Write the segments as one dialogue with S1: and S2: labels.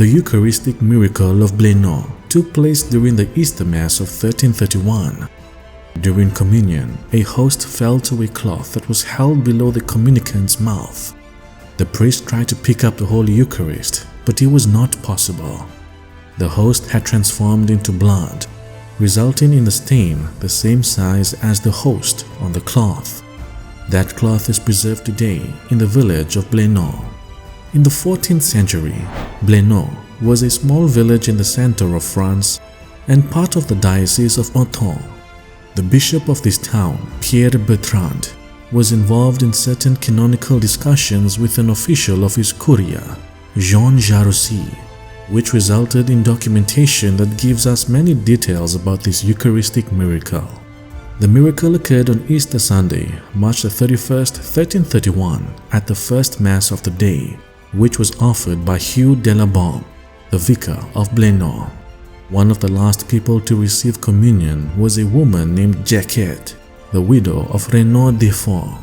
S1: The Eucharistic miracle of Blanot took place during the Easter Mass of 1331. During communion, a host fell to a cloth that was held below the communicant's mouth. The priest tried to pick up the Holy Eucharist, but it was not possible. The host had transformed into blood, resulting in a stain the same size as the host on the cloth. That cloth is preserved today in the village of Blanot. In the 14th century, Blanot was a small village in the center of France and part of the Diocese of Autun. The bishop of this town, Pierre Bertrand, was involved in certain canonical discussions with an official of his curia, Jean Jaroussy, which resulted in documentation that gives us many details about this Eucharistic miracle. The miracle occurred on Easter Sunday, March 31st, 1331, at the first Mass of the day, which was offered by Hugh de la Baume, the vicar of Blanot. One of the last people to receive communion was a woman named Jacquette, the widow of Renaud de Fort.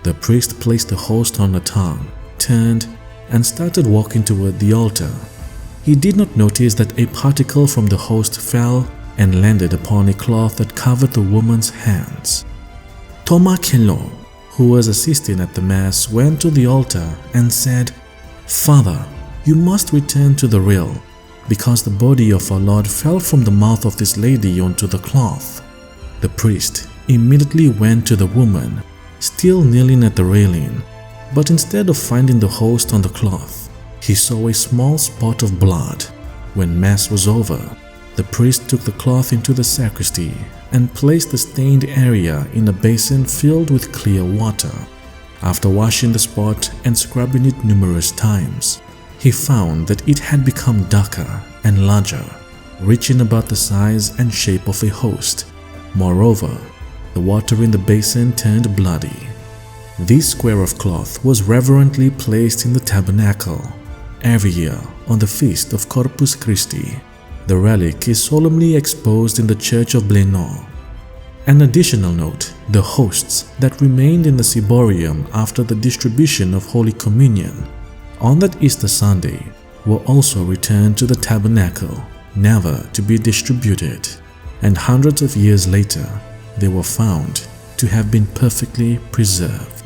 S1: The priest placed the host on her tongue, turned, and started walking toward the altar. He did not notice that a particle from the host fell and landed upon a cloth that covered the woman's hands. Thomas Quelon, who was assisting at the Mass, went to the altar and said, "Father, you must return to the rail, because the body of our Lord fell from the mouth of this lady onto the cloth." The priest immediately went to the woman, still kneeling at the railing, but instead of finding the host on the cloth, he saw a small spot of blood. When Mass was over, the priest took the cloth into the sacristy and placed the stained area in a basin filled with clear water. After washing the spot and scrubbing it numerous times, he found that it had become darker and larger, reaching about the size and shape of a host. Moreover, the water in the basin turned bloody. This square of cloth was reverently placed in the tabernacle. Every year, on the feast of Corpus Christi, the relic is solemnly exposed in the church of Blanot. An additional note, the hosts that remained in the ciborium after the distribution of Holy Communion on that Easter Sunday were also returned to the tabernacle, never to be distributed, and hundreds of years later, they were found to have been perfectly preserved.